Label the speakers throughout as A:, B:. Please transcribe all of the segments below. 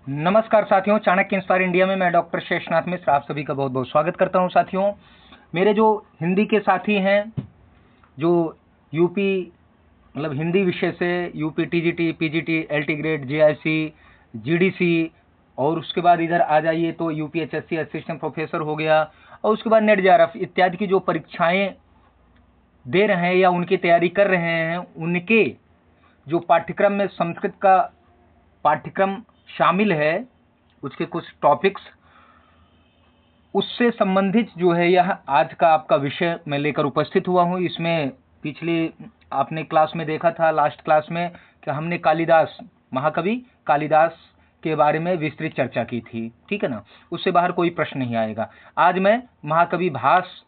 A: नमस्कार साथियों, Chanakya inspire India में मैं डॉक्टर शेषनाथ मिश्र आप सभी का बहुत बहुत स्वागत करता हूं। साथियों, मेरे जो हिंदी के साथी हैं, जो यूपी मतलब हिंदी विषय से UP TGT, PGT, LT grade, JIC, GDC और उसके बाद इधर आ जाइए तो यूपीएचएससी असिस्टेंट प्रोफेसर हो गया, और उसके बाद नेट जेआरएफ इत्यादि की जो परीक्षाएं दे रहे हैं या उनकी तैयारी कर रहे हैं, उनके जो पाठ्यक्रम में संस्कृत का पाठ्यक्रम शामिल है, उसके कुछ टॉपिक्स, उससे संबंधित जो है यह आज का आपका विषय मैं लेकर उपस्थित हुआ हूं। इसमें पिछले आपने क्लास में देखा था, लास्ट क्लास में, कि हमने कालिदास, महाकवि कालिदास के बारे में विस्तृत चर्चा की थी, ठीक है ना। उससे बाहर कोई प्रश्न नहीं आएगा। आज मैं महाकवि भास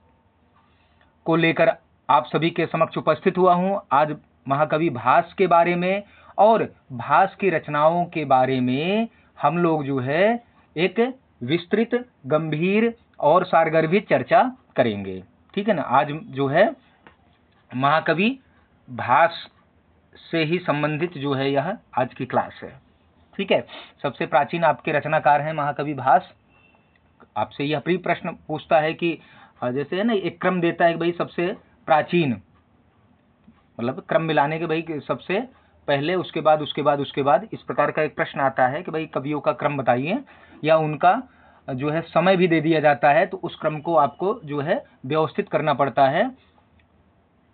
A: को लेकर आप सभी के समक्ष उपस्थित हुआ हूं। आज महाकवि भास के बारे में और भास की रचनाओं के बारे में हम लोग जो है एक विस्तृत, गंभीर और सारगर्भित चर्चा करेंगे, ठीक है ना। आज जो है महाकवि भास से ही संबंधित जो है यह आज की क्लास है, ठीक है। सबसे प्राचीन आपके रचनाकार हैं महाकवि भास। आपसे यह प्री प्रश्न पूछता है कि जैसे है ना, एक क्रम देता है कि भाई सबसे प्राचीन, मतलब क्रम मिलाने के, भाई सबसे पहले, उसके बाद, उसके बाद, उसके बाद, इस प्रकार का एक प्रश्न आता है कि भाई कवियों का क्रम बताइए, या उनका जो है समय भी दे दिया जाता है, तो उस क्रम को आपको जो है व्यवस्थित करना पड़ता है।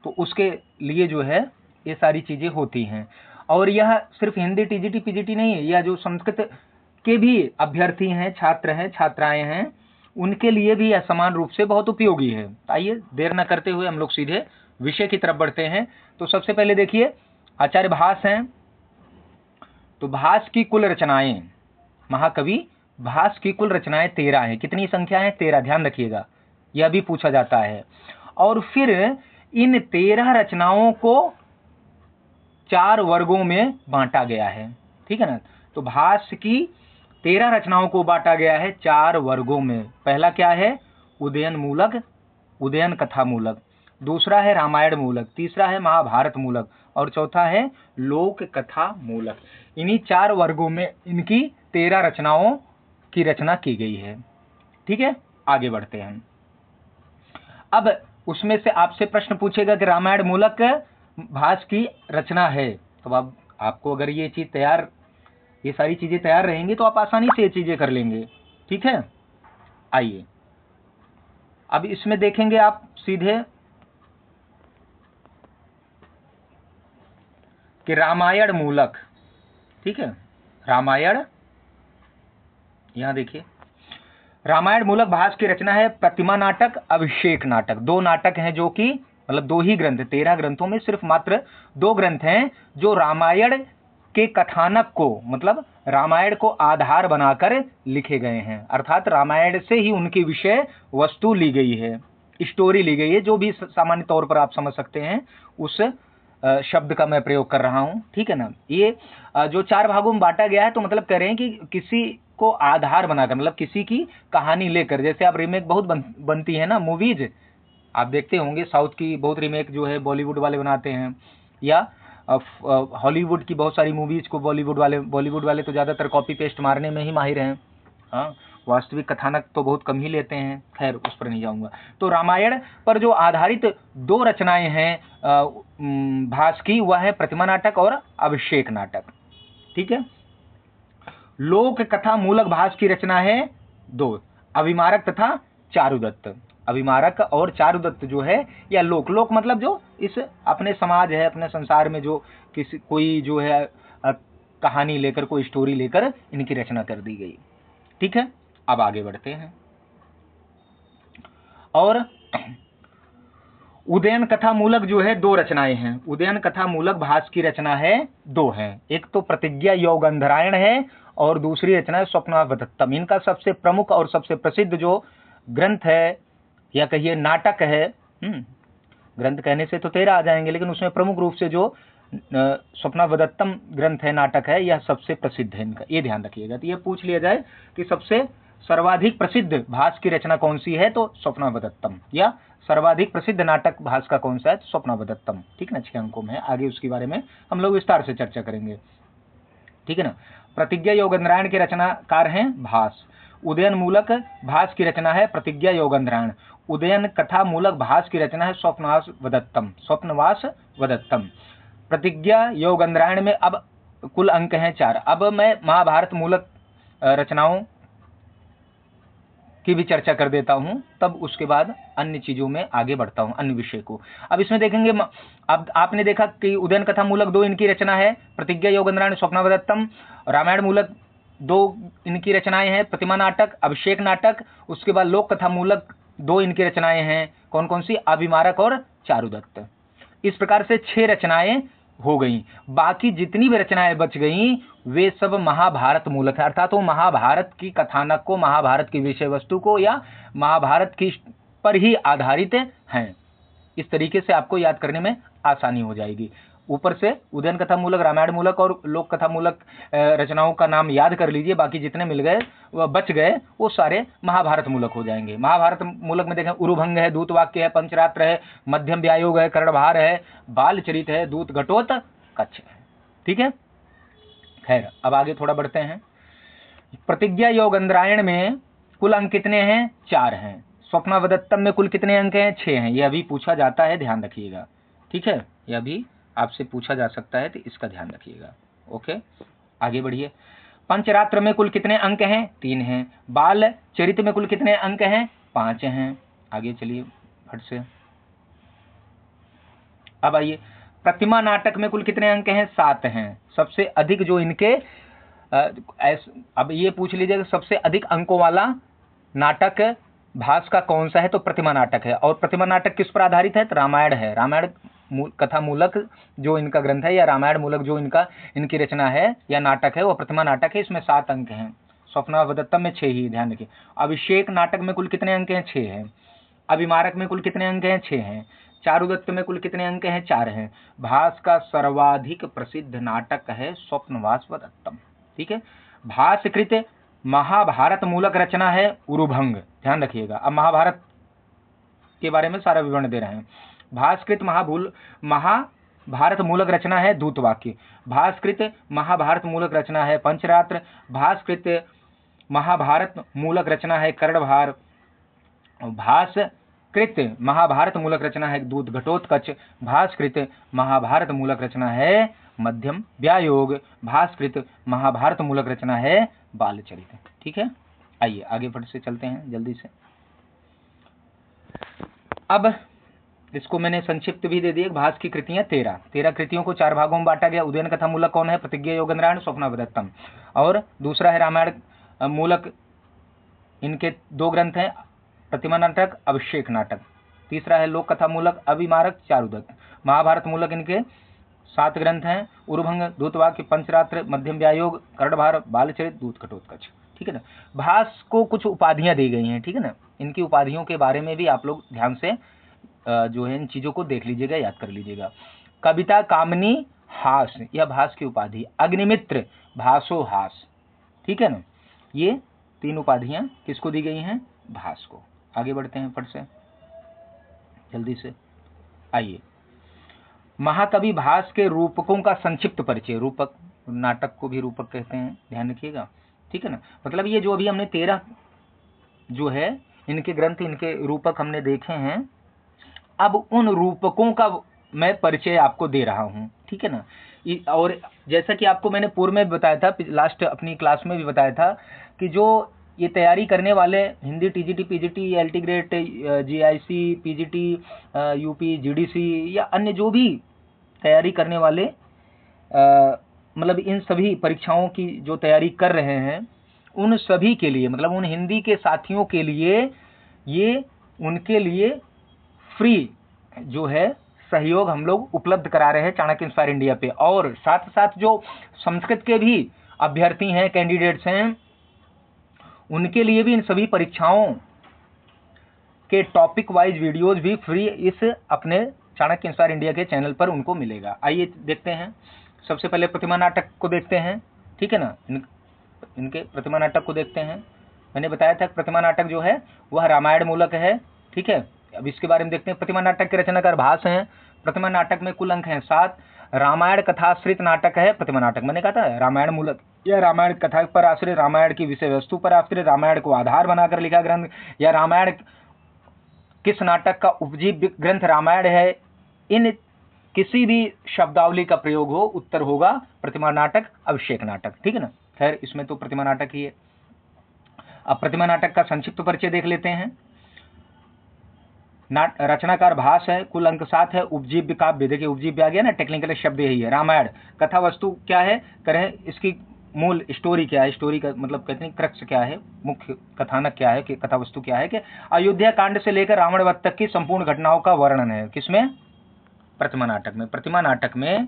A: तो उसके लिए जो है ये सारी चीजें होती हैं। और यह सिर्फ हिंदी टीजीटी पीजीटी नहीं है, यह जो संस्कृत के भी अभ्यर्थी हैं, छात्र हैं, छात्राएं हैं, उनके लिए भी यह समान रूप से बहुत उपयोगी है। आइए देर न करते हुए हम लोग सीधे विषय की तरफ बढ़ते हैं। तो सबसे पहले देखिए, आचार्य भास हैं, तो भास की कुल रचनाएं, महाकवि भास की कुल रचनाएं 13 हैं। कितनी संख्या है? 13। ध्यान रखिएगा, यह भी पूछा जाता है। और फिर इन 13 रचनाओं को 4 वर्गों में बांटा गया है, ठीक है ना। तो भास की 13 रचनाओं को बांटा गया है 4 वर्गों में। पहला क्या है? उदयन मूलक, उदयन कथा मूलक। दूसरा है रामायण मूलक। तीसरा है महाभारत मूलक। और चौथा है लोक कथा मूलक। इन्हीं 4 वर्गों में इनकी 13 रचनाओं की रचना की गई है, ठीक है। आगे बढ़ते हैं। अब उसमें से आपसे प्रश्न पूछेगा कि रामायण मूलक भास की रचना है, तो अब आपको अगर ये चीज तैयार, ये सारी चीजें तैयार रहेंगी तो आप आसानी से ये चीजें कर लेंगे, ठीक है। आइए अब इसमें देखेंगे आप सीधे कि रामायण मूलक, ठीक है, रामायण, यहां देखिए, रामायण मूलक भास की रचना है प्रतिमा नाटक, अभिषेक नाटक। 2 नाटक हैं जो कि मतलब 2 ही ग्रंथ, 13 ग्रंथों में सिर्फ मात्र 2 ग्रंथ हैं जो रामायण के कथानक को, मतलब रामायण को आधार बनाकर लिखे गए हैं। अर्थात रामायण से ही उनकी विषय वस्तु ली गई है, स्टोरी ली गई है, जो भी सामान्य तौर पर आप समझ सकते हैं उस शब्द का मैं प्रयोग कर रहा हूं, ठीक है ना। ये जो 4 भागों में बांटा गया है, तो मतलब कह रहे हैं कि किसी को आधार बनाकर, मतलब किसी की कहानी लेकर, जैसे आप रीमेक बहुत बनती है ना मूवीज, आप देखते होंगे साउथ की बहुत रीमेक जो है बॉलीवुड वाले बनाते हैं, या हॉलीवुड की बहुत सारी मूवीज को बॉलीवुड वाले तो ज्यादातर कॉपी पेस्ट मारने में ही माहिर हैं, हाँ, वास्तविक कथानक तो बहुत कम ही लेते हैं। खैर, उस पर नहीं जाऊंगा। तो रामायण पर जो आधारित 2 रचनाएं हैं भास की, वह है प्रतिमा नाटक और अभिषेक नाटक, ठीक है। लोक कथा मूलक भास की रचना है 2, अभिमारक तथा चारुदत्त। अभिमारक और चारुदत्त जो है, या लोक, लोक मतलब जो इस अपने समाज है, अपने संसार में जो किसी कोई जो है कहानी लेकर, कोई स्टोरी लेकर इनकी रचना कर दी गई, ठीक है। अब आगे बढ़ते हैं। और उदयन कथा मूलक जो है 2 रचनाएं हैं। उदयन कथा मूलक भास की रचना है 2 हैं। एक तो प्रतिज्ञा योगंधरायण है और दूसरी रचना है स्वप्नावतत्तम। इनका सबसे प्रमुख और सबसे प्रसिद्ध जो ग्रंथ है, या कहिए नाटक है, ग्रंथ कहने से तो 13 आ जाएंगे, लेकिन उसमें प्रमुख रूप से जो स्वप्नावतत्तम ग्रंथ है, नाटक है, यह सबसे प्रसिद्ध है इनका, ये ध्यान रखिएगा। तो ये पूछ लिया जाए कि सबसे सर्वाधिक प्रसिद्ध भास की रचना कौन सी है, तो स्वप्नावतत्तम। या सर्वाधिक प्रसिद्ध नाटक भास का कौन सा है, तो स्वप्नावतत्तम, ठीक है ना। 6 अंकों में है, आगे उसके बारे में हम लोग विस्तार से चर्चा करेंगे, ठीक है ना। प्रतिज्ञा योगंद्रायण के रचनाकार हैं भास। उदयन मूलक भास की रचना है प्रतिज्ञा योगंद्रायण। उदयन कथा मूलक भास की रचना है स्वप्नवास वदत्तम। स्वप्नवास वदत्तम। प्रतिज्ञा योगंद्रायण में अब कुल अंक हैं 4। अब मैं महाभारत मूलक रचनाओं की भी चर्चा कर देता हूं, तब उसके बाद अन्य चीजों में आगे बढ़ता हूं, अन्य विषय को। अब इसमें देखेंगे, अब आपने देखा कि उदयन कथा मूलक 2 इनकी रचना है, प्रतिज्ञा योगंद्रायण स्वप्नावदत्तम। रामायण मूलक 2 इनकी रचनाएं हैं, प्रतिमा नाटक, अभिषेक नाटक। उसके बाद लोक कथा मूलक 2 इनकी रचनाएं हैं, कौन कौन सी? अभिमारक और चारुदत्त। इस प्रकार से 6 रचनाएं हो गई। बाकी जितनी भी रचनाएं बच गई वे सब महाभारत मूलक है, अर्थात वो महाभारत की कथानक को, महाभारत की विषय वस्तु को या महाभारत की पर ही आधारित हैं। इस तरीके से आपको याद करने में आसानी हो जाएगी। ऊपर से उदयन कथा मूलक, रामायण मूलक और लोक कथा मूलक रचनाओं का नाम याद कर लीजिए। बाकी जितने मिल गए वह बच गए वो सारे महाभारत मूलक हो जाएंगे। महाभारत मूलक में देखें, उरुभंग है, दूतवाक्य है, पंचरात्र है, मध्यम व्यायोग है, कर्णभार है, बालचरित है, दूत घटोत कच्छ है। ठीक है, खैर अब आगे थोड़ा बढ़ते हैं। प्रतिज्ञा योगंद्रायण में कुल अंक कितने हैं? 4 हैं। स्वप्नावदत्तम में कुल कितने अंक हैं? 6 हैं। यह अभी पूछा जाता है, ध्यान रखिएगा। ठीक है, यह भी आपसे पूछा जा सकता है, तो इसका ध्यान रखिएगा। ओके, आगे बढ़िए। पंचरात्र में कुल कितने अंक हैं? 3 हैं। बाल चरित में कुल कितने अंक हैं? 5 हैं। आगे चलिए फट से। अब आइए, प्रतिमा नाटक में कुल कितने अंक हैं? 7 हैं। सबसे अधिक जो इनके अब ये पूछ लीजिएगा सबसे अधिक अंकों वाला नाटक भास का कौन सा है? तो प्रतिमा नाटक है। और प्रतिमा नाटक किस पर आधारित है? तो रामायण है। रामायण कथा मूलक जो इनका ग्रंथ है, या रामायण मूलक जो इनकी रचना है या नाटक है, वो प्रतिमा नाटक है। इसमें 7 अंक हैं। स्वप्नावदत्तम में 6 ही, ध्यान रखिए। अभिषेक नाटक में कुल कितने अंक हैं? 6 हैं। अभिमारक में कुल कितने अंक हैं? 6 हैं। चारुदत्त में कुल कितने अंक हैं? 4 हैं। भास का सर्वाधिक प्रसिद्ध नाटक है स्वप्नवास वदत्तम। ठीक है, भासकृत महाभारत मूलक रचना है उरुभंग। ध्यान रखिएगा, अब महाभारत के बारे में सारा विवरण दे रहे हैं। भास्कृत महाभारत मूलक रचना है दूतवाक्य। भास्कृत महाभारत मूलक रचना है पंचरात्र। भास्कृत महाभारत मूलक रचना है कर्णभार। भास्कृत महाभारत मूलक रचना है दूत घटोत्कच। भास्कृत महाभारत मूलक रचना है मध्यम व्यायोग। भास्कृत महाभारत मूलक रचना है बालचरित। ठीक है, आइए आगे फट से चलते हैं जल्दी से। अब इसको मैंने संक्षिप्त भी दे दिया। भास की कृतियां 13 कृतियों को 4 भागों में बांटा गया। उदयन कथा मूलक कौन है? प्रतिज्ञा योगंद्रायण स्वप्नावदत्तम। और दूसरा है रामायण मूलक, इनके 2 ग्रंथ हैं, प्रतिमा नाटक, अभिषेक नाटक। तीसरा है लोक कथा मूलक, अभिमारक, चारुदत्त। महाभारत मूलक इनके 7 ग्रंथ हैं, उरुभंग, दूतवाक्य, पंचरात्र, मध्यम व्यायोग, कर्णभार, बालचरित, दूत घटोत्कच। ठीक है ना। भास को कुछ उपाधियां दी गई हैं। ठीक है ना, इनकी उपाधियों के बारे में भी आप लोग ध्यान से जो है इन चीजों को देख लीजिएगा, याद कर लीजिएगा। कविता कामनी हास, यह भास की उपाधि। अग्निमित्र भासो हास। ठीक है ना, ये 3 उपाधियां किसको दी गई हैं? भास को। आगे बढ़ते हैं फट से जल्दी से। आइए, महाकवि भास के रूपकों का संक्षिप्त परिचय। रूपक, नाटक को भी रूपक कहते हैं, ध्यान रखिएगा। ठीक है ना, मतलब ये जो अभी हमने 13 जो है इनके ग्रंथ, इनके रूपक हमने देखे हैं। अब उन रूपकों का मैं परिचय आपको दे रहा हूं। ठीक है ना। और जैसा कि आपको मैंने पूर्व में बताया था, लास्ट अपनी क्लास में भी बताया था, कि जो ये तैयारी करने वाले Hindi TGT, PGT, LT grade, GIC, PGT, UP, GDC या अन्य जो भी तैयारी करने वाले मतलब इन सभी परीक्षाओं की जो तैयारी कर रहे हैं, उन सभी के लिए, मतलब उन हिंदी के साथियों के लिए ये उनके लिए फ्री जो है सहयोग हम लोग उपलब्ध करा रहे हैं चाणक्य इंस्पायर इंडिया पे। और साथ साथ जो संस्कृत के भी अभ्यर्थी हैं, कैंडिडेट्स हैं, उनके लिए भी इन सभी परीक्षाओं के टॉपिक वाइज वीडियोज भी फ्री इस अपने चाणक्य इंस्पायर इंडिया के चैनल पर उनको मिलेगा। आइए देखते हैं। सबसे पहले प्रतिमा नाटक को देखते हैं। ठीक है ना, इनके प्रतिमा नाटक को देखते हैं। मैंने बताया था प्रतिमा नाटक जो है वह रामायण मूलक है। ठीक है, अब इसके बारे में देखते हैं। प्रतिमा नाटक के रचनाकार भास हैं। प्रतिमा नाटक में कुल अंक हैं 7। रामायण कथाश्रित नाटक है प्रतिमा नाटक। मैंने कहा था रामायण मूलक या रामायण कथा पर आश्रित, रामायण की विषय वस्तु पर आश्रित, रामायण को आधार बनाकर लिखा ग्रंथ, या रामायण किस नाटक का उपजीव्य ग्रंथ रामायण है। इन किसी भी शब्दावली का प्रयोग हो, उत्तर होगा प्रतिमा नाटक, अभिषेक नाटक। ठीक है ना। खैर इसमें तो प्रतिमा नाटक ही है। अब प्रतिमा नाटक का संक्षिप्त परिचय देख लेते हैं। रचनाकार भास है, कुल अंक 7 है। उपजीव्य काव्य, देखिए उपजीव्य आ गया ना, टेक्निकल शब्द यही है। रामायण कथा वस्तु क्या है करें, इसकी मूल स्टोरी क्या है, स्टोरी का मतलब कहते हैं क्रक्स क्या है, मुख्य कथानक क्या है, कि कथा वस्तु क्या है, कि अयोध्या कांड से लेकर रावण वध तक की संपूर्ण घटनाओं का वर्णन है। किसमें? प्रतिमा नाटक में। प्रतिमा नाटक में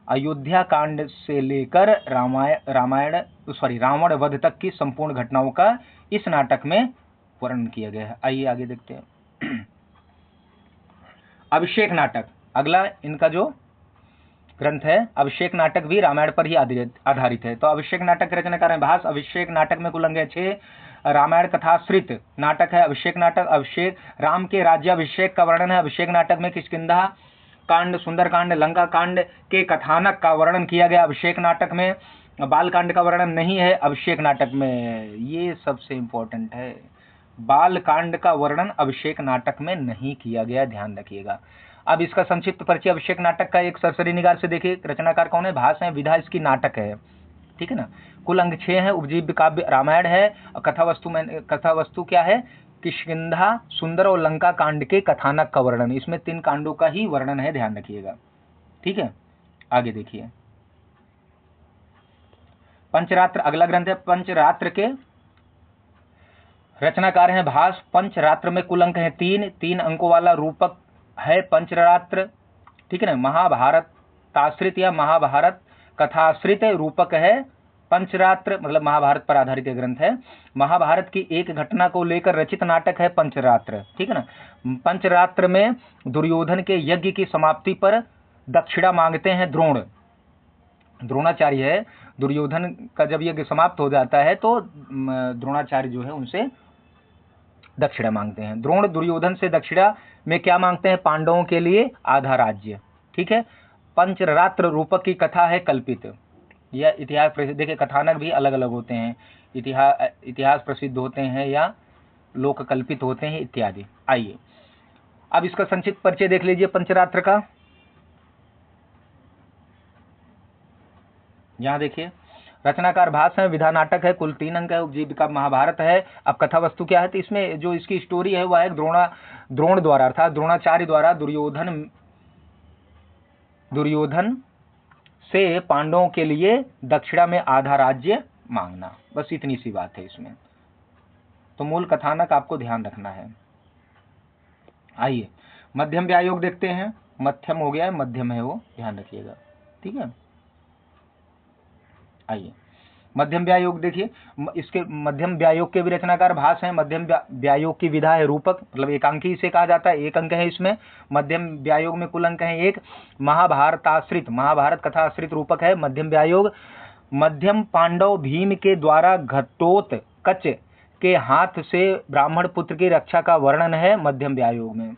A: अयोध्या कांड से लेकर रावण वध तक की संपूर्ण घटनाओं का इस नाटक में वर्णन किया गया है। आइए आगे देखते हैं। अभिषेक नाटक अगला इनका जो ग्रंथ है। अभिषेक नाटक भी रामायण पर ही आधारित है। तो अभिषेक नाटक के रचनाकार हैं भास। अभिषेक नाटक में कुल अंक 6। रामायण कथाश्रित नाटक है अभिषेक नाटक। अभिषेक राम के राज्याभिषेक का वर्णन है अभिषेक नाटक में। किष्किंधा कांड, सुंदरकांड, लंका कांड के कथानक का वर्णन किया गया अभिषेक नाटक में। बाल कांड का वर्णन नहीं है अभिषेक नाटक में। ये सबसे इंपॉर्टेंट है, बाल कांड का वर्णन अभिषेक नाटक में नहीं किया गया, ध्यान रखिएगा। अब इसका संक्षिप्त परिचय अभिषेक नाटक का एक सरसरी निगार से देखिए। रचनाकार कौन है? भास है। विधा इसकी नाटक है। ठीक है ना। कुल अंक 6 है। उपजीव्य काव्य रामायण है। और कथा वस्तु क्या है? किष्किंधा, सुंदर और लंका कांड के कथानक का वर्णन। इसमें 3 कांडों का ही वर्णन है, ध्यान रखिएगा। ठीक है, आगे देखिए। पंचरात्र अगला ग्रंथ है। पंचरात्र के रचनाकार हैं भास। पंचरात्र में कुल अंक है 3 अंकों वाला रूपक है पंचरात्र। ठीक है ना। महाभारत आश्रित या महाभारत कथाश्रित रूपक है पंचरात्र, मतलब महाभारत पर आधारित ग्रंथ है। महाभारत की एक घटना को लेकर रचित नाटक है पंचरात्र। ठीक है ना। पंचरात्र में दुर्योधन के यज्ञ की समाप्ति पर दक्षिणा मांगते हैं द्रोणाचार्य है। दुर्योधन का जब यज्ञ समाप्त हो जाता है तो द्रोणाचार्य जो है उनसे दक्षिणा मांगते हैं। द्रोण दुर्योधन से दक्षिणा में क्या मांगते हैं? पांडवों के लिए आधा राज्य। ठीक है। पंचरात्र रूपक की कथा है कल्पित। यह इतिहास प्रसिद्ध, देखिए कथानक भी अलग अलग होते हैं, इतिहास प्रसिद्ध होते हैं या लोक कल्पित होते हैं इत्यादि। आइए अब इसका संक्षिप्त परिचय देख लीजिए पंचरात्र का। यहां देखिए रचनाकार भास है। विधा नाटक है। कुल 3 अंक है। उपजीविका महाभारत है। अब कथा वस्तु क्या है? तो इसमें जो इसकी स्टोरी है वह है द्रोण द्वारा अर्थात द्रोणाचार्य द्वारा दुर्योधन से पांडवों के लिए दक्षिणा में आधा राज्य मांगना। बस इतनी सी बात है इसमें। तो मूल कथानक आपको ध्यान रखना है। आइए मध्यम व्यायोग देखते हैं। मध्यम हो गया है, मध्यम है वो, ध्यान रखिएगा। ठीक है। आइए मध्यम व्यायोग देखिए। इसके मध्यम व्यायोग के भी रचनाकार भास हैं। मध्यम व्यायोग की विधा है रूपक, मतलब एकांकी इसे कहा जाता है। 1 अंक है इसमें। मध्यम व्यायोग में कुल अंक है 1। महाभारत कथा आश्रित रूपक है मध्यम व्यायोग। मध्यम पांडव भीम के द्वारा घटोत्कच के हाथ से ब्राह्मण पुत्र की रक्षा का वर्णन है मध्यम व्यायोग में।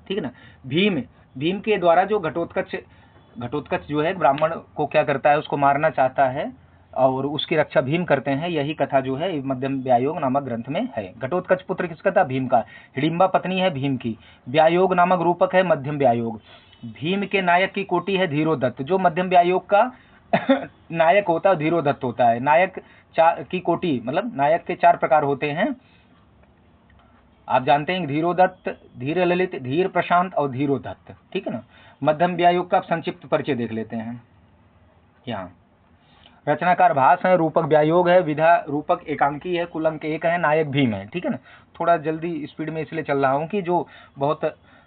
A: ठीक है ना। भीम के द्वारा जो घटोत्कच जो है ब्राह्मण को क्या करता है, उसको मारना चाहता है और उसकी रक्षा भीम करते हैं। यही कथा जो है मध्यम व्यायोग नामक ग्रंथ में है। घटोत्कच पुत्र किसका था? भीम का। हिडिंबा पत्नी है भीम की। व्यायोग नामक रूपक है मध्यम व्यायोग। भीम के नायक की कोटि है धीरोदत्त। जो मध्यम व्यायोग का नायक होता है धीरोदत्त होता है। नायक की कोटि मतलब नायक के 4 प्रकार होते हैं, आप जानते हैं। धीरोदत्त, धीर ललित, धीर प्रशांत और धीरोदत्त। ठीक है ना। मध्यम व्यायोग का संक्षिप्त परिचय देख लेते हैं। यहाँ रचनाकार भास है। रूपक व्यायोग है। विधा रूपक एकांकी है। कुल अंक 1 है। नायक भीम है। ठीक है ना। थोड़ा जल्दी स्पीड में इसलिए चल रहा हूँ कि जो बहुत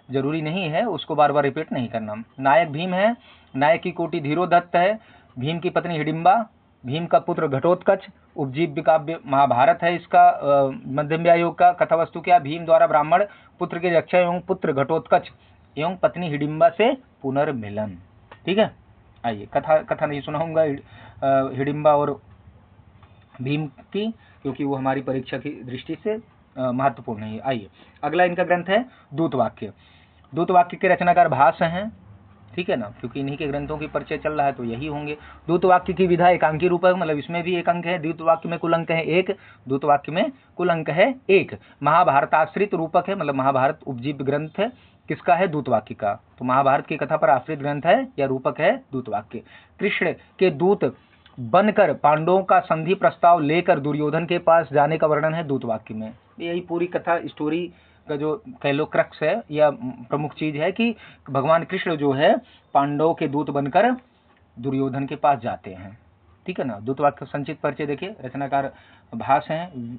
A: जरूरी नहीं है उसको बार बार रिपीट नहीं करना। नायक भीम है। नायक की कोटि धीरोदत्त है। भीम की पत्नी हिडिंबा। भीम का पुत्र घटोत्कच। उपजीव्य काव्य महाभारत है इसका मध्यम व्यायोग का। कथा वस्तु क्या? भीम द्वारा ब्राह्मण पुत्र की रक्षा एवं पुत्र घटोत्कच एवं पत्नी हिडिंबा से पुनर्मिलन। ठीक है। आइए कथा नहीं सुनाऊंगा हिडिंबा और भीम की, क्योंकि वो हमारी परीक्षा की दृष्टि से महत्वपूर्ण है। आइए अगला इनका ग्रंथ है दूतवाक्य। दूतवाक्य के रचनाकार भास हैं। ठीक है ना, क्योंकि इन्हीं के ग्रंथों की परिचय चल रहा है तो यही होंगे। दूत वाक्य की विधा एकांकी रूपक, मतलब इसमें भी एक अंक है, द्वित वाक्य में कुल अंक है 1, दूत वाक्य में कुल अंक है 1। महाभारताश्रित रूपक है, मतलब महाभारत उपजीव ग्रंथ है, किसका है? दूत वाक्य का। तो महाभारत की कथा पर आश्रित ग्रंथ है या रूपक है? दूत वाक्य। कृष्ण के दूत बनकर पांडवों का संधि प्रस्ताव लेकर दुर्योधन के पास जाने का वर्णन है दूत वाक्य में। यही पूरी कथा स्टोरी का जो कह लो क्रक्स है या प्रमुख चीज है कि भगवान कृष्ण जो है पांडवों के दूत बनकर दुर्योधन के पास जाते हैं। ठीक है ना। दूत वाक्य संचित परिचय देखिए, रचनाकार भास हैं,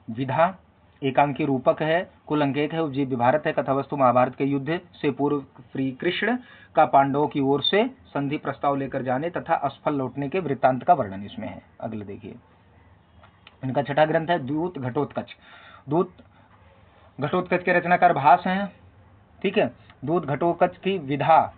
A: विधा एकांकी रूपक है, कुल अंक 1 है, उपजीव्य भारत है, कथा वस्तु महाभारत के युद्ध से पूर्व श्री कृष्ण का पांडवों की ओर से संधि प्रस्ताव लेकर जाने तथा असफल लौटने के वृत्तांत का वर्णन इसमें है। अगले देखिए, इनका छठा ग्रंथ है दूत घटोत्कच। दूत घटोत्कच के रचनाकार भास हैं। ठीक है। दूत घटोत्कच की विधा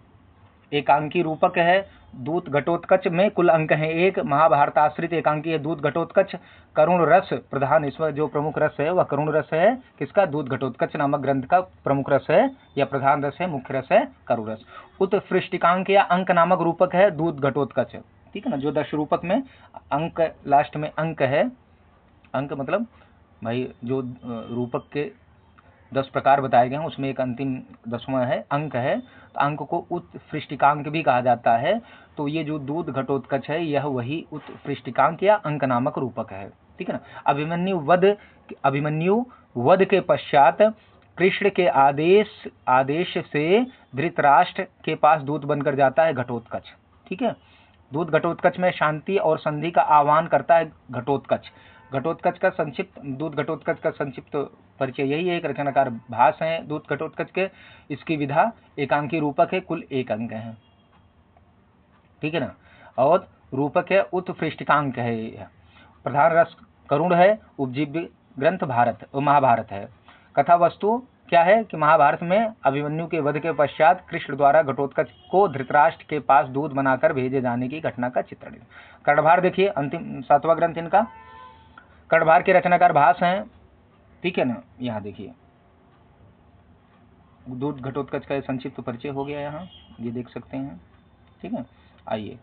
A: एकांकी रूपक है। दूत घटोत्कच में कुल अंक है 1। महाभारत आश्रित एकांकी है दूत घटोत्कच। करुण रस प्रधान, इसमें जो प्रमुख रस है वह करुण रस है। किसका? दूत घटोत्कच नामक ग्रंथ का प्रमुख रस है या प्रधान रस है, मुख्य रस है करुण रस। उत्पृष्टिकांक या अंक नामक रूपक है दूत घटोत्कच। ठीक है ना। जो 10 रूपक में अंक लास्ट में अंक है, अंक मतलब भाई जो रूपक के 10 प्रकार बताए गए हैं उसमें एक अंतिम 10वां है, अंक है। तो अंक को उत्पृष्टिकांक भी कहा जाता है। तो ये जो दूत घटोत्कच है यह वही उत्पृष्टिकांक या अंक नामक रूपक है। ठीक है ना। अभिमन्यु वध के पश्चात कृष्ण के आदेश से धृतराष्ट्र के पास दूत बनकर जाता है घटोत्कच। ठीक है। दूत घटोत्कच में शांति और संधि का आह्वान करता है घटोत्कच। घटोत्कच का संक्षिप्त, दूत घटोत्कच का संक्षिप्त परिचय यही है। एक रचनाकार भास है दूत घटोत्कच के। इसकी विधा एकांकी रूपक है, कुल 1 अंक है। ठीक है ना। और रूपक है उत्पृष्टिकांक है। प्रधान रस करुण है। उपजीव्य ग्रंथ महाभारत है। कथा वस्तु क्या है कि महाभारत में अभिमन्यु के वध के पश्चात कृष्ण द्वारा घटोत्कच को धृतराष्ट्र के पास दूत बनाकर भेजे जाने की घटना का चित्रण है। कर्णभार देखिए, अंतिम 7वां ग्रंथ इनका। कर्णभार के रचनाकार भास हैं। ठीक है ना। यहाँ देखिए दूत घटोत्कच का संक्षिप्त परिचय हो गया, यहाँ ये देख सकते हैं। ठीक है। आइए,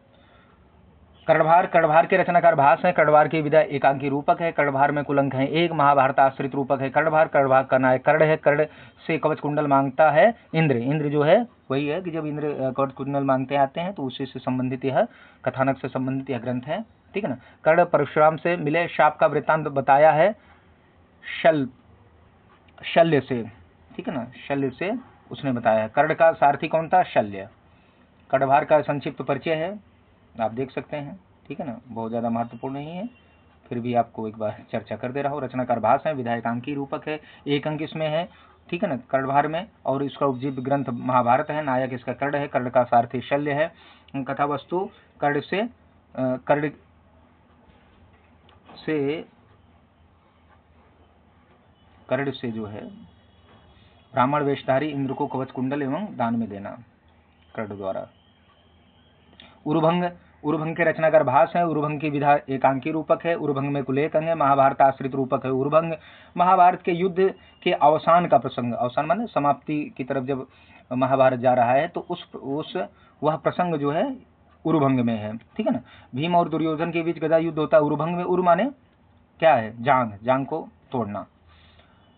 A: कर्णभार के रचनाकार भास हैं। कर्णभार की विधा एकांकी रूपक है। कर्णभार में कुल अंक है 1। महाभारत आश्रित रूपक है कर्णभार का नायक कर्ण है। कर्ण से कवच कुंडल मांगता है इंद्र जो है वही है कि जब इंद्र कवच कुंडल मांगते आते हैं तो उसी से संबंधित यह कथानक से संबंधित यह ग्रंथ है। ठीक है ना। कर्ण परशुराम से मिले शाप का वृत्तांत बताया है शल्य से। ठीक है ना। शल्य से उसने बताया है। कर्ण का सारथी कौन था? शल्य। कर्णभार का संक्षिप्त परिचय है, आप देख सकते हैं। ठीक है ना। बहुत ज़्यादा महत्वपूर्ण नहीं है, फिर भी आपको एक बार चर्चा कर दे रहा हूँ। रचनाकार भास है। विधा एकांकी रूपक है, 1 अंक इसमें है। ठीक है ना। कर्णभार में, और इसका उपजीव्य ग्रंथ महाभारत है। नायक इसका कर्ण है। कर्ण का सारथी शल्य है। कथा वस्तु कर्ण से जो है ब्राह्मण वेशधारी इंद्र को कवच कुंडल एवं दान में देना कर्ण द्वारा। उरुभंग के रचनाकार भास है। उरुभंग की विधा एकांकी रूपक है। उरुभंग में कुल 1 अंक है। महाभारत आश्रित रूपक है उरुभंग। महाभारत के युद्ध के अवसान का प्रसंग, अवसान माने समाप्ति की तरफ जब महाभारत जा रहा है तो वह प्रसंग जो है उरुभंग में है। ठीक है ना। भीम और दुर्योधन के बीच गदा युद्ध होता है उरुभंग में। उरु माने क्या है? जांग को तोड़ना।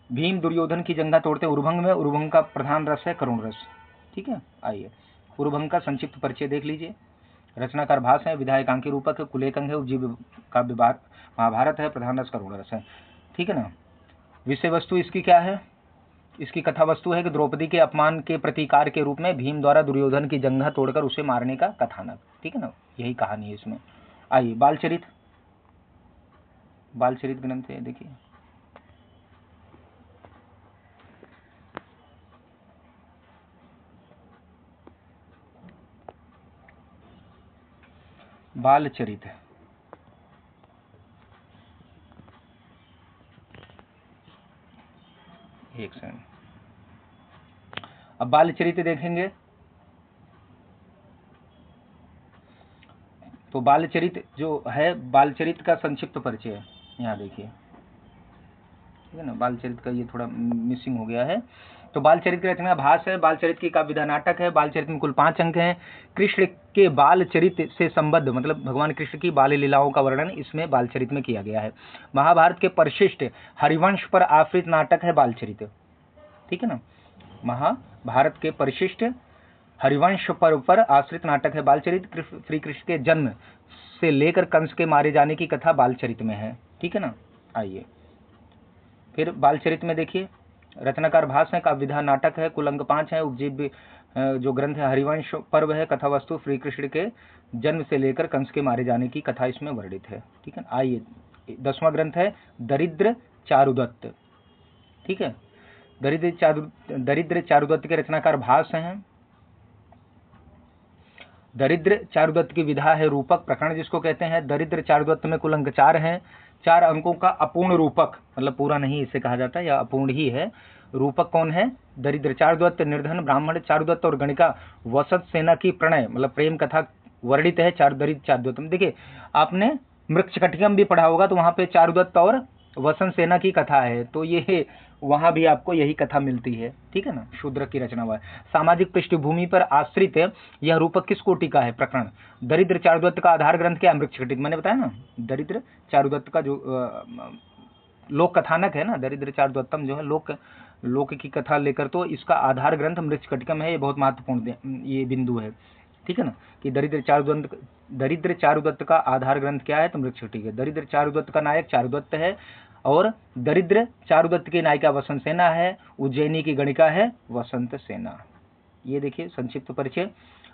A: भीम दुर्योधन की जंघा तोड़ते उरुभंग में। उरुभंग का प्रधान रस है करुण रस। ठीक है। आइए, उरुभंग का संक्षिप्त परिचय देख लीजिए। रचनाकार भास है। विधा एकांकी रूपक है, कुल 1 अंक है। उपजीव्य काव्य महाभारत है। प्रधान रस करुण रस है। ठीक है ना। विषय वस्तु इसकी क्या है? इसकी कथा वस्तु है कि द्रौपदी के अपमान के प्रतिकार के रूप में भीम द्वारा दुर्योधन की जंघा तोड़कर उसे मारने का कथानक। ठीक है ना। यही कहानी है इसमें। आइए, बालचरित ग्रंथ है, देखिए। बालचरित एक सेकंड। अब बालचरित देखेंगे तो बालचरित जो है, बालचरित का संक्षिप्त परिचय यहाँ देखिए। ठीक है ना। बाल चरित्र का ये थोड़ा मिसिंग हो गया है। तो बाल चरित्र की रचना भास है, बाल चरित्र की काव्य विधा नाटक है। बाल चरित्र में कुल 5 अंक हैं। कृष्ण के बाल चरित्र से संबद्ध मतलब भगवान कृष्ण की बाल लीलाओं का वर्णन इसमें बाल चरित्र में किया गया है। महाभारत के परिशिष्ट हरिवंश पर आश्रित नाटक है बाल चरित्र, ठीक है ना। महाभारत के परिशिष्ट हरिवंश पर आश्रित नाटक है बाल चरित्र। श्री कृष्ण के जन्म से लेकर कंस के मारे जाने की कथा बाल चरित्र में है, ठीक है ना। आइए फिर बाल चरित्र में देखिए, रचनाकार भास है, काव्य विधा नाटक है, कुल अंक 5 है। उपजीव्य जो ग्रंथ है हरिवंश पर्व है, कथा वस्तु श्री कृष्ण के जन्म से लेकर कंस के मारे जाने की कथा इसमें वर्णित है, ठीक है। आइए 10वां ग्रंथ है दरिद्र चारुदत्त, ठीक है। दरिद्र चारुदत्त के रचनाकार भास हैं। दरिद्र चारुदत्त की विधा है रूपक प्रकरण जिसको कहते हैं। दरिद्र चारुदत्त में कुल अंक 4 हैं। 4 अंकों का अपूर्ण रूपक मतलब पूरा नहीं इसे कहा जाता या अपूर्ण ही है। रूपक कौन है? दरिद्र चारुदत्त, निर्धन ब्राह्मण चारुदत्त और गणिका वसत सेना की प्रणय मतलब प्रेम कथा वर्णित है दरिद्र चारुदत्त में। देखिए आपने मृक्षकटिकम भी पढ़ा होगा तो वहां पे चारुदत्त और वसंत सेना की कथा है, तो ये वहां भी आपको यही कथा मिलती है, ठीक है ना। शूद्र की रचना हुआ है। सामाजिक पृष्ठभूमि पर आश्रित यह रूपक किस कोटि का है? प्रकरण। दरिद्र चारुदत्त का आधार ग्रंथ क्या है? मृक्षकटिक, मैंने बताया ना। दरिद्र चारुदत्त का जो लोक कथानक है ना, दरिद्र चारुदत्तम जो है लोक की कथा लेकर, तो इसका आधार ग्रंथ मृक्षकटिकम है। ये बहुत महत्वपूर्ण ये बिंदु है, ठीक है ना, कि दरिद्र चारुदत्त का आधार ग्रंथ क्या है? तो मृक्षकटिक है। दरिद्र चारुदत्त का नायक चारुदत्त है और दरिद्र चारुदत्त की नायिका वसंत सेना है। उज्जैनी की गणिका है वसंत सेना। ये देखिए संक्षिप्त परिचय।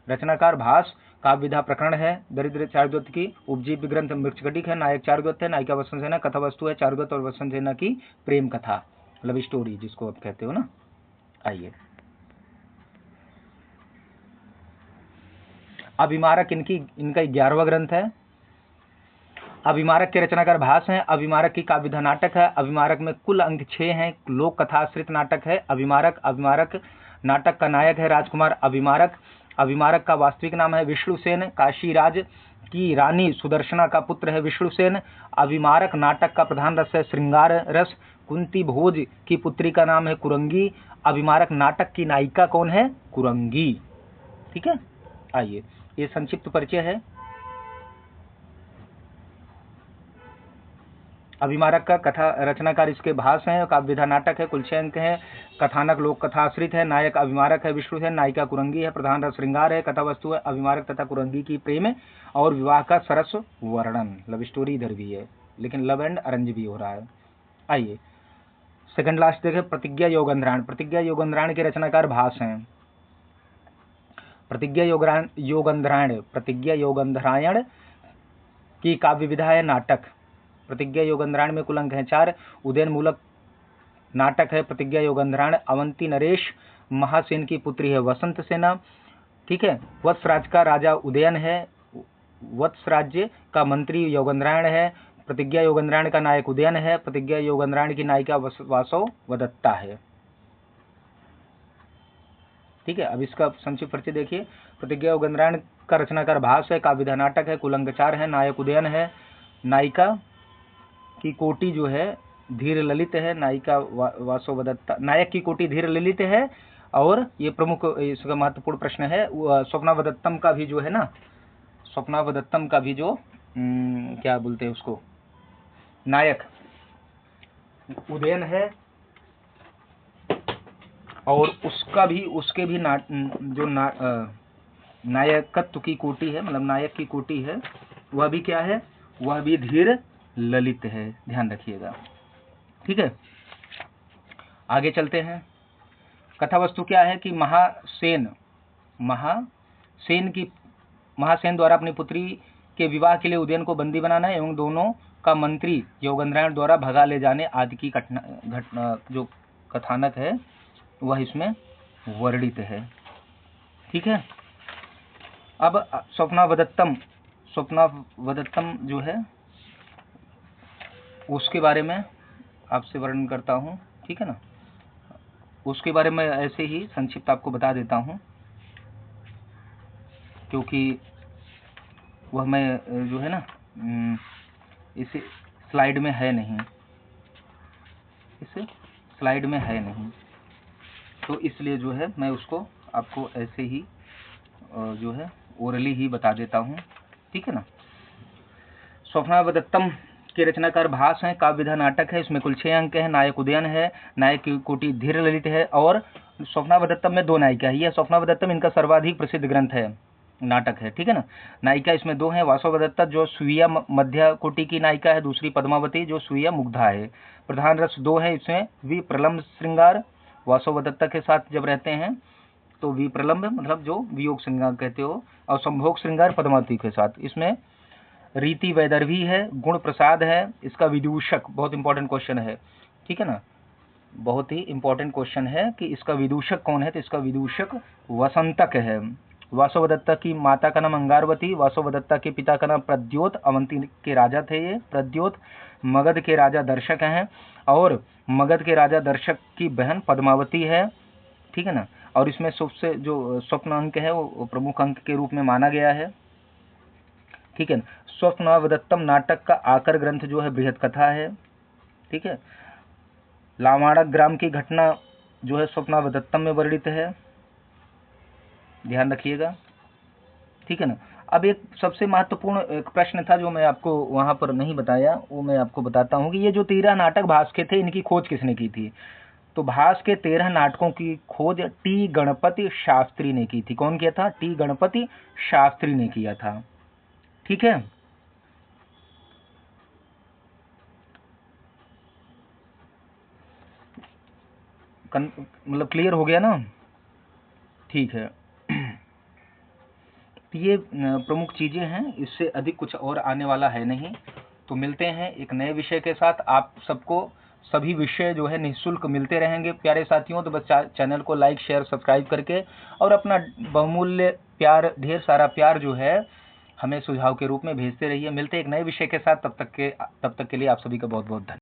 A: रचनाकार भास, काव्य विधा प्रकरण है दरिद्र चारुदत्त की। उपजीव्य ग्रंथ मृक्षकटिक है। नायक चारुदत्त है, नायिका वसंत सेना। कथा वस्तु है चारुदत्त और वसंत सेना की प्रेम कथा, लव स्टोरी जिसको आप कहते हो ना। आइए अभिमारक इनका 11वां ग्रंथ है। अभिमारक के रचनाकार भास हैं। अभिमारक की काव्य विधा नाटक है। अभिमारक में कुल अंक 6 हैं। लोक कथाश्रित नाटक है अभिमारक नाटक का नायक है राजकुमार अभिमारक का वास्तविक नाम है विष्णुसेन। काशीराज की रानी सुदर्शना का पुत्र है विष्णुसेन। अभिमारक नाटक का प्रधान रस है श्रृंगार रस। कुंती भोज की पुत्री का नाम है कुरंगी। अभिमारक नाटक की नायिका कौन है? कुरंगी, ठीक है। आइए ये संक्षिप्त परिचय है। अभिमारक का कथा रचनाकार इसके भास हैं। काव्य विधा नाटक है, कुल 6 अंक है। कथानक लोक कथा आश्रित है। नायक अभिमारक है विष्णुसेन, नायिका कुरंगी है। प्रधान रस श्रृंगार है। कथा वस्तु है अभिमारक तथा कुरंगी की प्रेम और विवाह का सरस वर्णन। लव स्टोरी इधर भी है, लेकिन लव एंड अरेंज भी हो रहा है। आइए सेकंड लास्ट देखें, प्रतिज्ञा योगंध्रायण। प्रतिज्ञा योगंध्रायण के रचनाकार भास हैं। प्रतिज्ञा योगंध्रायण की काव्य विधा है नाटक। प्रतिज्ञा योगंध्रायण में कुल अंक हैं 4। उदयन मूलक नाटक है प्रतिज्ञा योगंध्रायण। अवंती नरेश महासेन की पुत्री है वसंत सेना, ठीक है। वत्स राज्य का राजा उदयन है। वत्स राज्य का मंत्री योगंध्रायण है। प्रतिज्ञा योगंध्रायण का नायक उदयन है। प्रतिज्ञा योगंध्रायण की नायिका वासव वदत्ता है, ठीक है। अब इसका संक्षिप्त परिचय देखिए। प्रतिज्ञा योगंध्रायण का रचनाकार भास है। काव्य विधा नाटक है, कुल अंक 4 है। नायक उदयन है। नायिका की कोटि जो है धीर ललित है। नायिका वासवदत्ता। नायक की कोटि धीर ललित है। और ये प्रमुख इसका महत्वपूर्ण प्रश्न है। स्वप्नावदत्तम का भी जो है ना, स्वप्नावदत्तम का भी जो क्या बोलते हैं उसको, नायक उदयन है। और उसके भी नायकत्व की कोटि है, मतलब नायक की कोटि है, वह भी क्या है? वह भी धीर ललित है, ध्यान रखिएगा, ठीक है। आगे चलते हैं। कथा वस्तु क्या है कि महासेन द्वारा अपनी पुत्री के विवाह के लिए उदयन को बंदी बनाना है एवं दोनों का मंत्री योगंध्रायण द्वारा भगा ले जाने आदि की घटना जो कथानक है वह इसमें वर्णित है, ठीक है। अब स्वप्नावदत्तम जो है उसके बारे में आपसे वर्णन करता हूँ, ठीक है ना। उसके बारे में ऐसे ही संक्षिप्त आपको बता देता हूँ, क्योंकि वह मैं जो है ना इस स्लाइड में है नहीं। इस स्लाइड में है नहीं, तो इसलिए जो है मैं उसको आपको ऐसे ही जो है ओरली ही बता देता हूँ, ठीक है ना। स्वप्नावदत्तम के रचनाकार भास हैं, काव्य विधा नाटक है, इसमें कुल 6 अंक है, नायक उदयन है, नायक की कोटि धीर ललित है, और स्वप्नावदत्तम में 2 नायिका है। यह स्वप्नावदत्तम इनका सर्वाधिक प्रसिद्ध ग्रंथ है, नाटक है, ठीक है ना। नायिका इसमें 2 हैं, वासवदत्ता जो स्वीय मध्य कोटि की नायिका है, दूसरी पद्मावती जो स्वीय मुग्धा है। प्रधान रस 2 है इसमें, विप्रलम्ब श्रृंगार, वासवदत्ता के साथ जब रहते हैं तो विप्रलम्ब मतलब जो वियोग श्रृंगार कहते हो, और संभोग श्रृंगार पद्मावती के साथ। इसमें रीति वैदर्भी है, गुण प्रसाद है, इसका विदूषक बहुत इंपॉर्टेंट क्वेश्चन है, ठीक है ना, बहुत ही इंपॉर्टेंट क्वेश्चन है कि इसका विदूषक कौन है, तो इसका विदूषक वसंतक है। वासवदत्ता की माता का नाम अंगारवती, वासवदत्ता के पिता का नाम प्रद्योत, अवंती के राजा थे ये प्रद्योत, मगध के राजा दर्शक हैं, और मगध के राजा दर्शक की बहन पद्मावती है, ठीक है ना। और इसमें सबसे जो स्वप्न अंक है वो प्रमुख अंक के रूप में माना गया है, ठीक है। स्वप्नावदत्तम नाटक का आकर ग्रंथ जो है बृहद कथा है, ठीक है। लावाणक ग्राम की घटना जो है स्वप्नावदत्तम में वर्णित है, ध्यान रखिएगा, ठीक है ना। अब एक सबसे महत्वपूर्ण एक प्रश्न था जो मैं आपको वहां पर नहीं बताया, वो मैं आपको बताता हूँ कि ये जो 13 नाटक भास के थे, इनकी खोज किसने की थी। तो भास के 13 नाटकों की खोज टी गणपति शास्त्री ने की थी। कौन किया था? टी गणपति शास्त्री ने किया था, ठीक है। मतलब क्लियर हो गया ना, ठीक है। ये प्रमुख चीजें हैं, इससे अधिक कुछ और आने वाला है नहीं। तो मिलते हैं एक नए विषय के साथ। आप सबको सभी विषय जो है निःशुल्क मिलते रहेंगे प्यारे साथियों। तो बस चैनल को लाइक शेयर सब्सक्राइब करके और अपना बहुमूल्य प्यार, ढेर सारा प्यार जो है हमें सुझाव के रूप में भेजते रहिए। मिलते हैं एक नए विषय के साथ, तब तक के लिए आप सभी का बहुत बहुत धन्यवाद।